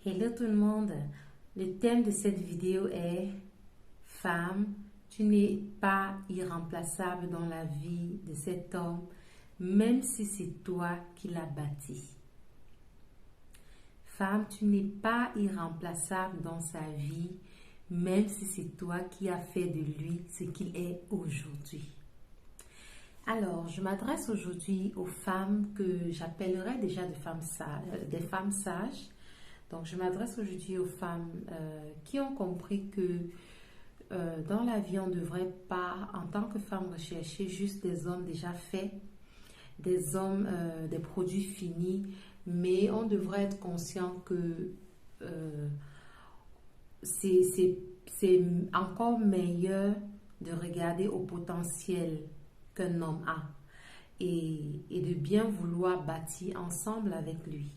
Hello tout le monde, le thème de cette vidéo est Femme, tu n'es pas irremplaçable dans la vie de cet homme, même si c'est toi qui l'as bâti. Femme, tu n'es pas irremplaçable dans sa vie, même si c'est toi qui as fait de lui ce qu'il est aujourd'hui. Alors, je m'adresse aujourd'hui aux femmes que j'appellerais déjà des femmes sages. Donc, je m'adresse aujourd'hui aux femmes qui ont compris que dans la vie, on ne devrait pas, en tant que femme, rechercher juste des hommes déjà faits, des hommes, des produits finis, mais on devrait être conscient que c'est encore meilleur de regarder au potentiel qu'un homme a et de bien vouloir bâtir ensemble avec lui.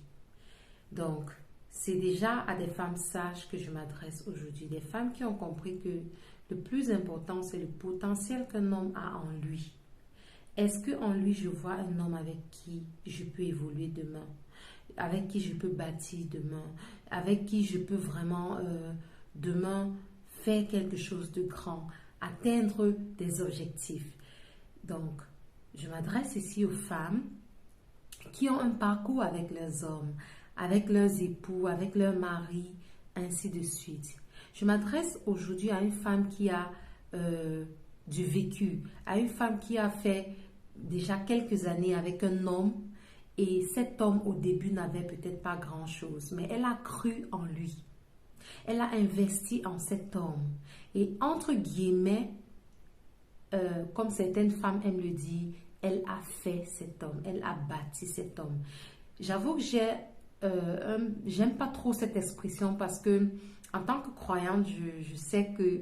Donc, c'est déjà à des femmes sages que je m'adresse aujourd'hui, des femmes qui ont compris que le plus important, c'est le potentiel qu'un homme a en lui. Est-ce qu'en lui, je vois un homme avec qui je peux évoluer demain, avec qui je peux bâtir demain, avec qui je peux vraiment demain faire quelque chose de grand, atteindre des objectifs. Donc, je m'adresse ici aux femmes qui ont un parcours avec leurs hommes, avec leurs époux, avec leurs maris, ainsi de suite. Je m'adresse aujourd'hui à une femme qui a du vécu, à une femme qui a fait déjà quelques années avec un homme et cet homme au début n'avait peut-être pas grand-chose, mais elle a cru en lui. Elle a investi en cet homme et entre guillemets, comme certaines femmes aiment le dire, elle a fait cet homme, elle a bâti cet homme. J'avoue que j'aime pas trop cette expression parce que en tant que croyante, je sais que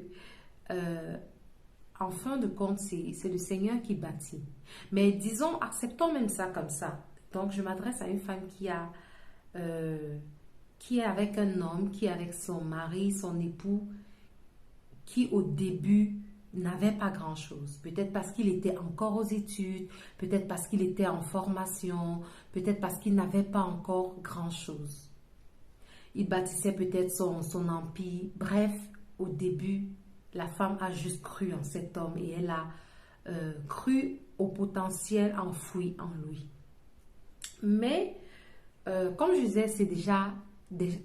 en fin de compte, c'est le Seigneur qui bâtit. Mais disons, acceptons même ça comme ça. Donc, je m'adresse à une femme qui est avec un homme, qui est avec son mari, son époux, qui au début n'avait pas grand-chose. Peut-être parce qu'il était encore aux études, peut-être parce qu'il était en formation, peut-être parce qu'il n'avait pas encore grand-chose. Il bâtissait peut-être son empire. Bref, au début, la femme a juste cru en cet homme et elle a cru au potentiel enfoui en lui. Mais, comme je disais, c'est déjà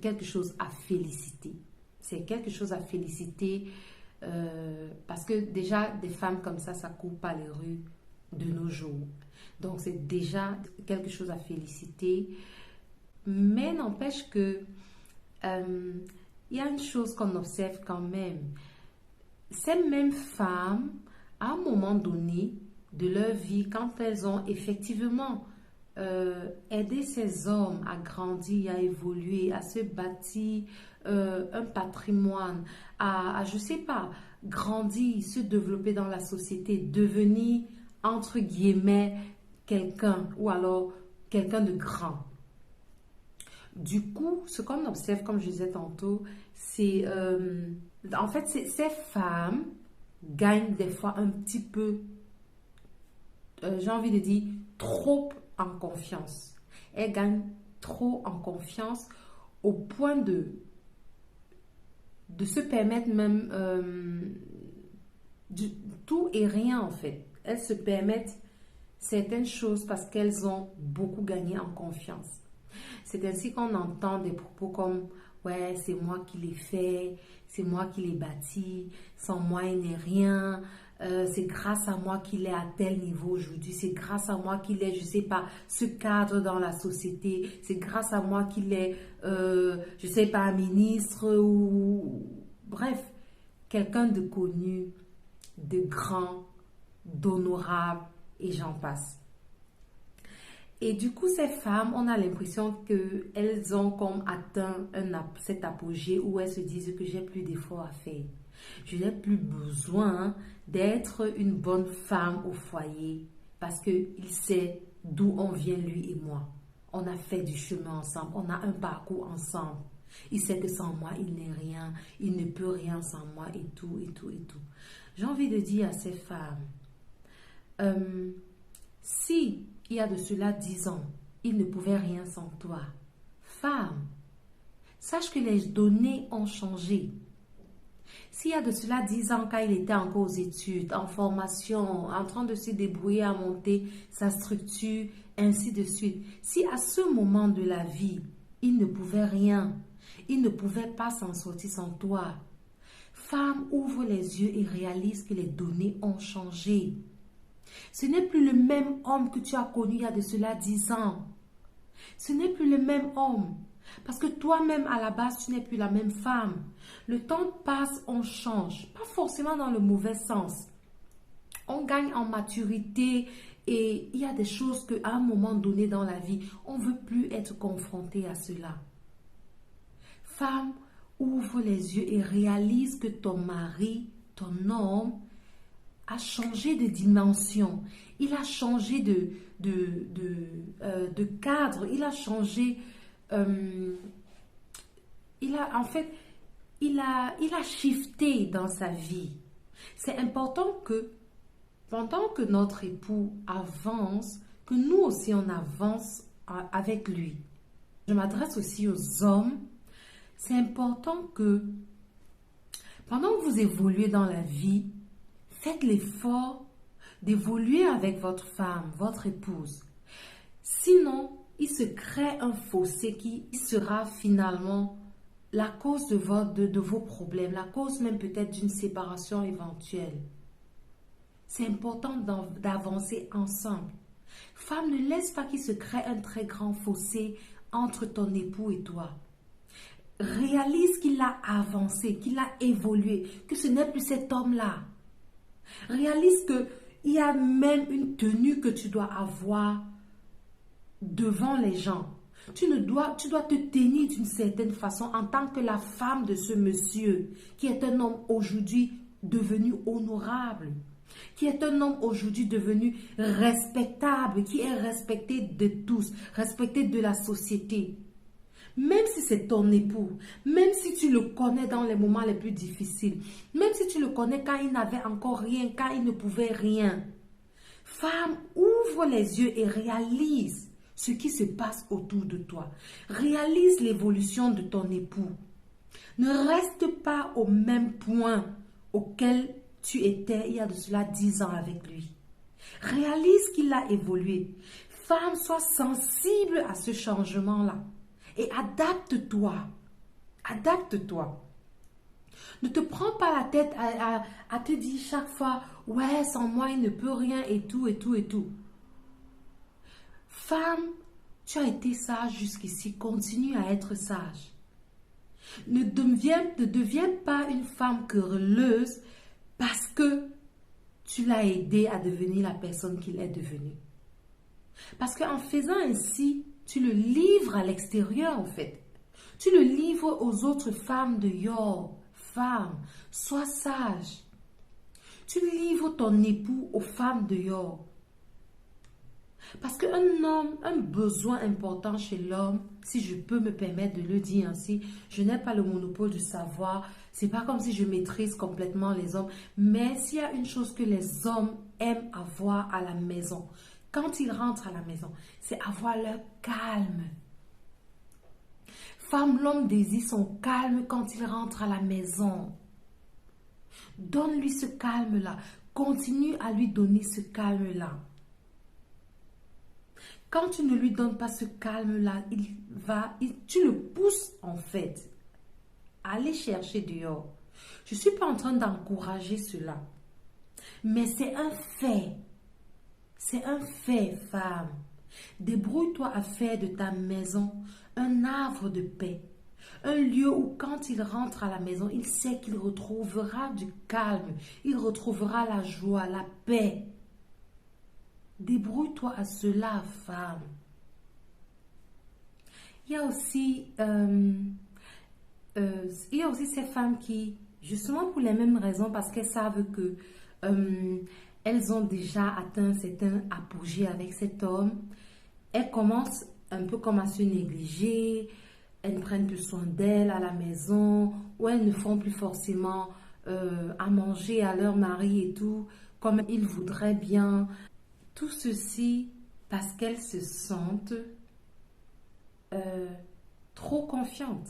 quelque chose à féliciter. C'est quelque chose à féliciter parce que déjà, des femmes comme ça court pas les rues de nos jours. Donc, c'est déjà quelque chose à féliciter. Mais n'empêche que il y a une chose qu'on observe quand même. Ces mêmes femmes, à un moment donné de leur vie, quand elles ont effectivement aidé ces hommes à grandir, à évoluer, à se bâtir un patrimoine, je sais pas, grandir, se développer dans la société, devenir, entre guillemets, quelqu'un ou alors quelqu'un de grand. Du coup, ce qu'on observe, comme je disais tantôt, c'est en fait, ces femmes gagnent des fois un petit peu, j'ai envie de dire, trop en confiance. Elles gagnent trop en confiance au point de se permettre même tout et rien en fait. Elles se permettent certaines choses parce qu'elles ont beaucoup gagné en confiance. C'est ainsi qu'on entend des propos comme « Ouais, c'est moi qui l'ai fait, c'est moi qui l'ai bâti, sans moi il n'est rien, c'est grâce à moi qu'il est à tel niveau aujourd'hui, c'est grâce à moi qu'il est, je sais pas, ce cadre dans la société, c'est grâce à moi qu'il est, je sais pas, un ministre ou... Bref, quelqu'un de connu, de grand, d'honorable et j'en passe. » Et du coup, ces femmes, on a l'impression qu'elles ont comme atteint cet apogée où elles se disent que j'ai plus d'efforts à faire. Je n'ai plus besoin d'être une bonne femme au foyer parce qu'il sait d'où on vient, lui et moi. On a fait du chemin ensemble, on a un parcours ensemble. Il sait que sans moi, il n'est rien, il ne peut rien sans moi et tout, et tout, et tout. J'ai envie de dire à ces femmes, si il y a de cela 10 ans, il ne pouvait rien sans toi. Femme, sache que les données ont changé. S'il y a de cela 10 ans, quand il était encore aux études, en formation, en train de se débrouiller à monter sa structure, ainsi de suite. Si à ce moment de la vie, il ne pouvait rien, il ne pouvait pas s'en sortir sans toi. Femme, ouvre les yeux et réalise que les données ont changé. Ce n'est plus le même homme que tu as connu il y a de cela 10 ans. Ce n'est plus le même homme. Parce que toi-même, à la base, tu n'es plus la même femme. Le temps passe, on change. Pas forcément dans le mauvais sens. On gagne en maturité et il y a des choses qu'à un moment donné dans la vie, on ne veut plus être confronté à cela. Femme, ouvre les yeux et réalise que ton mari, ton homme, a changé de dimension. Il a changé de cadre. Il a changé... il a shifté dans sa vie. C'est important que pendant que notre époux avance, que nous aussi on avance avec lui. Je m'adresse aussi aux hommes. C'est important que pendant que vous évoluez dans la vie, faites l'effort d'évoluer avec votre femme, votre épouse. Sinon, il se crée un fossé qui sera finalement la cause de vos problèmes, la cause même peut-être d'une séparation éventuelle. C'est important d'avancer ensemble. Femme, ne laisse pas qu'il se crée un très grand fossé entre ton époux et toi. Réalise qu'il a avancé, qu'il a évolué, que ce n'est plus cet homme-là. Réalise qu'il y a même une tenue que tu dois avoir devant les gens. Tu dois te tenir d'une certaine façon en tant que la femme de ce monsieur qui est un homme aujourd'hui devenu honorable, qui est un homme aujourd'hui devenu respectable, qui est respecté de tous, respecté de la société. Même si c'est ton époux, même si tu le connais dans les moments les plus difficiles, même si tu le connais quand il n'avait encore rien, quand il ne pouvait rien. Femme, ouvre les yeux et réalise ce qui se passe autour de toi. Réalise l'évolution de ton époux. Ne reste pas au même point auquel tu étais il y a de cela 10 ans avec lui. Réalise qu'il a évolué. Femme, sois sensible à ce changement-là. Et adapte-toi. Adapte-toi. Ne te prends pas la tête à te dire chaque fois, ouais, sans moi, il ne peut rien et tout, et tout, et tout. Femme, tu as été sage jusqu'ici, continue à être sage. Ne deviens pas une femme querelleuse parce que tu l'as aidé à devenir la personne qu'il est devenu. Parce qu'en faisant ainsi, tu le livres à l'extérieur en fait. Tu le livres aux autres femmes de Yor. Femme, sois sage. Tu livres ton époux aux femmes de Yor. Parce qu'un homme, un besoin important chez l'homme, si je peux me permettre de le dire ainsi, je n'ai pas le monopole du savoir, c'est pas comme si je maîtrise complètement les hommes, mais s'il y a une chose que les hommes aiment avoir à la maison, quand ils rentrent à la maison, c'est avoir leur calme. Femme, l'homme désire son calme quand il rentre à la maison. Donne-lui ce calme-là. Continue à lui donner ce calme-là. Quand tu ne lui donnes pas ce calme-là, tu le pousses en fait à aller chercher dehors. Je ne suis pas en train d'encourager cela. Mais c'est un fait. C'est un fait, femme. Débrouille-toi à faire de ta maison un havre de paix. Un lieu où quand il rentre à la maison, il sait qu'il retrouvera du calme. Il retrouvera la joie, la paix. Débrouille-toi à cela, femme. Il y a aussi ces femmes qui, justement pour les mêmes raisons, parce qu'elles savent que elles ont déjà atteint un certain apogée avec cet homme, elles commencent un peu comme à se négliger, elles ne prennent plus soin d'elles à la maison, ou elles ne font plus forcément à manger à leur mari et tout, comme ils voudraient bien. Tout ceci parce qu'elles se sentent trop confiantes.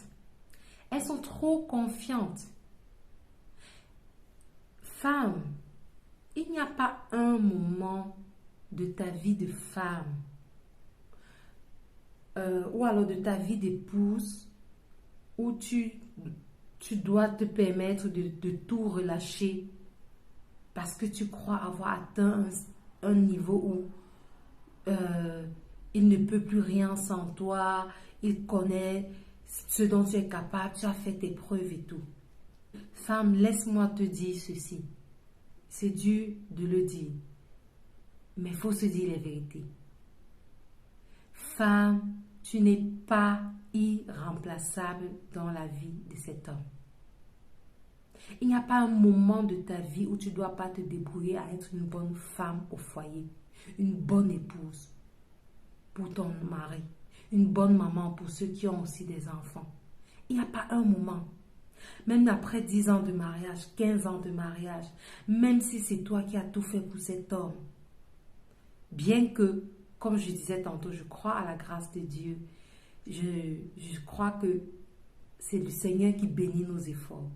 Elles sont trop confiantes. Femme, il n'y a pas un moment de ta vie de femme ou alors de ta vie d'épouse où tu dois te permettre de tout relâcher parce que tu crois avoir atteint un niveau où il ne peut plus rien sans toi, il connaît ce dont tu es capable, tu as fait tes preuves et tout. Femme, laisse-moi te dire ceci. C'est dur de le dire, mais il faut se dire les vérités. Femme, tu n'es pas irremplaçable dans la vie de cet homme. Il n'y a pas un moment de ta vie où tu ne dois pas te débrouiller à être une bonne femme au foyer, une bonne épouse pour ton mari, une bonne maman pour ceux qui ont aussi des enfants. Il n'y a pas un moment. Même après 10 ans de mariage, 15 ans de mariage, même si c'est toi qui as tout fait pour cet homme, bien que, comme je disais tantôt, je crois à la grâce de Dieu, je crois que c'est le Seigneur qui bénit nos efforts.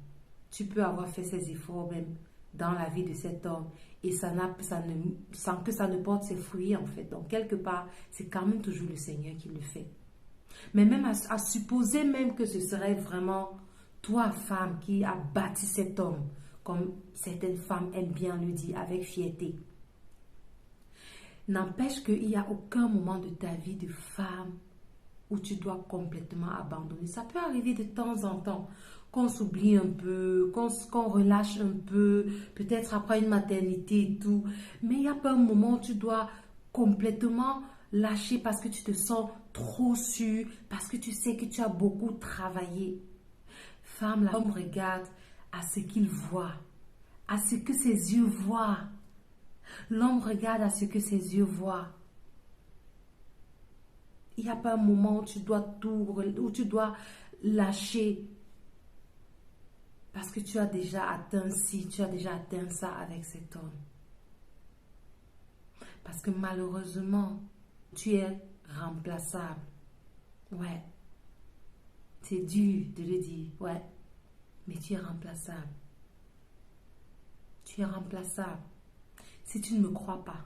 Tu peux avoir fait ces efforts même dans la vie de cet homme et sans que ça ne porte ses fruits en fait. Donc quelque part, c'est quand même toujours le Seigneur qui le fait. Mais même à supposer même que ce serait vraiment toi, femme, qui a bâti cet homme, comme certaines femmes aiment bien le dire avec fierté. N'empêche qu'il n'y a aucun moment de ta vie de femme où tu dois complètement abandonner. Ça peut arriver de temps en temps, qu'on s'oublie un peu, qu'on relâche un peu, peut-être après une maternité et tout. Mais il n'y a pas un moment où tu dois complètement lâcher parce que tu te sens trop sûre, parce que tu sais que tu as beaucoup travaillé. Femme, l'homme regarde à ce qu'il voit, à ce que ses yeux voient. L'homme regarde à ce que ses yeux voient. Il n'y a pas un moment où tu dois où tu dois lâcher parce que tu as déjà atteint ci, tu as déjà atteint ça avec cet homme. Parce que malheureusement, tu es remplaçable. Ouais. C'est dur de le dire, ouais. Mais tu es remplaçable. Tu es remplaçable. Si tu ne me crois pas,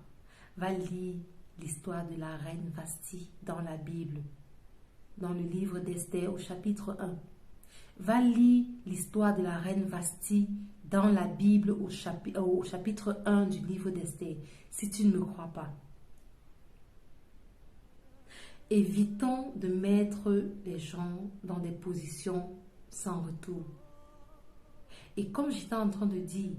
va lire l'histoire de la reine Vasti dans la Bible, dans le livre d'Esther au chapitre 1. Va lire l'histoire de la reine Vasti dans la Bible au chapitre 1 du livre d'Esther, si tu ne me crois pas. Évitons de mettre les gens dans des positions sans retour. Et comme j'étais en train de dire,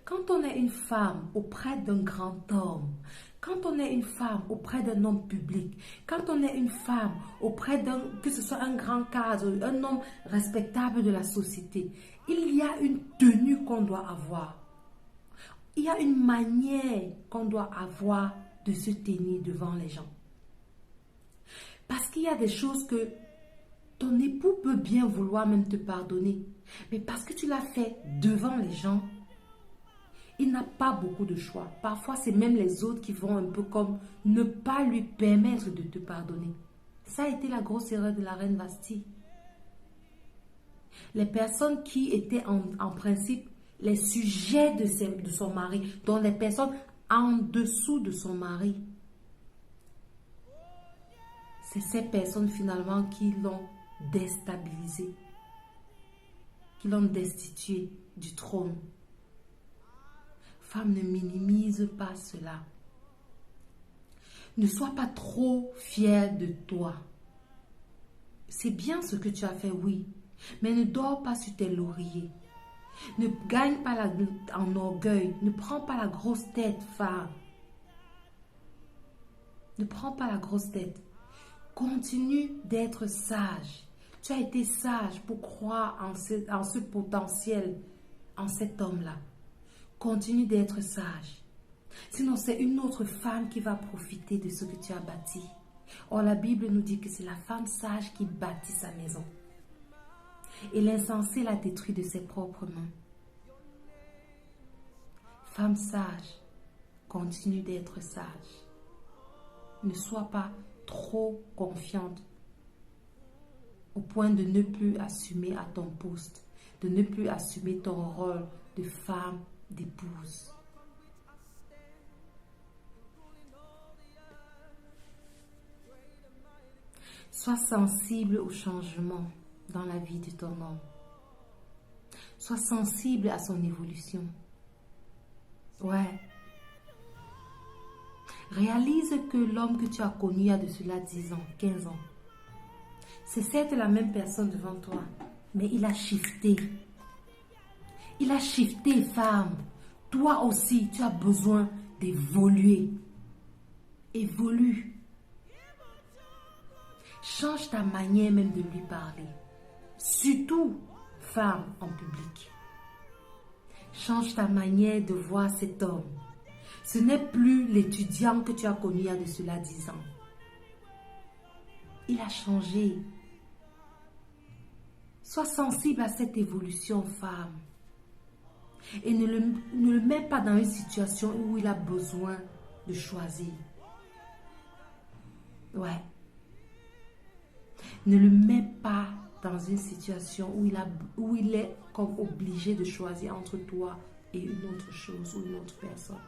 quand on est une femme auprès d'un grand homme, quand on est une femme auprès d'un homme public, quand on est une femme auprès que ce soit un grand cadre, un homme respectable de la société, il y a une tenue qu'on doit avoir. Il y a une manière qu'on doit avoir de se tenir devant les gens. Parce qu'il y a des choses que ton époux peut bien vouloir même te pardonner. Mais parce que tu l'as fait devant les gens, il n'a pas beaucoup de choix. Parfois, c'est même les autres qui vont un peu comme ne pas lui permettre de te pardonner. Ça a été la grosse erreur de la reine Vasti. Les personnes qui étaient en principe les sujets de son mari, dont les personnes en dessous de son mari, c'est ces personnes finalement qui l'ont déstabilisé, qui l'ont destitué du trône. Femme, ne minimise pas cela. Ne sois pas trop fière de toi. C'est bien ce que tu as fait, oui, mais ne dors pas sur tes lauriers. Ne gagne pas en orgueil. Ne prends pas la grosse tête, femme. Ne prends pas la grosse tête. Continue d'être sage. Tu as été sage pour croire en ce potentiel, en cet homme-là. Continue d'être sage. Sinon, c'est une autre femme qui va profiter de ce que tu as bâti. Or, la Bible nous dit que c'est la femme sage qui bâtit sa maison. Et l'insensé la détruit de ses propres mains. Femme sage, continue d'être sage. Ne sois pas trop confiante. au point de ne plus assumer à ton poste, de ne plus assumer ton rôle de femme, d'épouse. Sois sensible au changement dans la vie de ton homme. Sois sensible à son évolution. Ouais. Réalise que l'homme que tu as connu il y a de cela 10 ans, 15 ans, c'est certes la même personne devant toi, mais il a shifté. Il a shifté, femme. Toi aussi, tu as besoin d'évoluer. Évolue. Change ta manière même de lui parler. Surtout, femme en public. Change ta manière de voir cet homme. Ce n'est plus l'étudiant que tu as connu il y a de cela 10 ans. Il a changé. Sois sensible à cette évolution, femme. Et ne le mets pas dans une situation où il a besoin de choisir. Ouais. Ne le mets pas dans une situation où il est comme obligé de choisir entre toi et une autre chose ou une autre personne.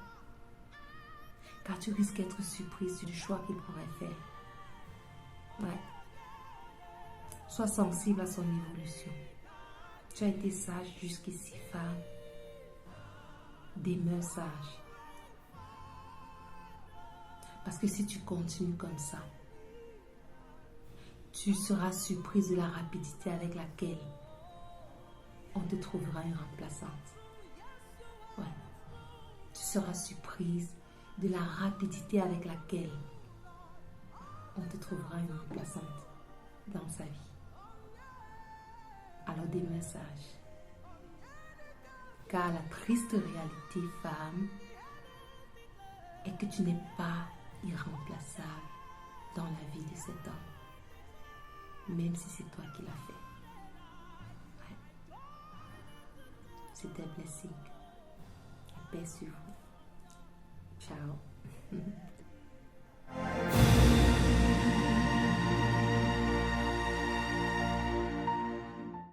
Car tu risques d'être surprise du choix qu'il pourrait faire. Ouais. Sois sensible à son évolution. Tu as été sage jusqu'ici, femme. Demeure sage. Parce que si tu continues comme ça, tu seras surprise de la rapidité avec laquelle on te trouvera une remplaçante. Ouais. Tu seras surprise de la rapidité avec laquelle on te trouvera une remplaçante dans sa vie. Alors demeure sage. Car la triste réalité, femme, est que tu n'es pas irremplaçable dans la vie de cet homme. Même si c'est toi qui l'as fait. Ouais. C'était Blessing. Paix sur vous. Ciao.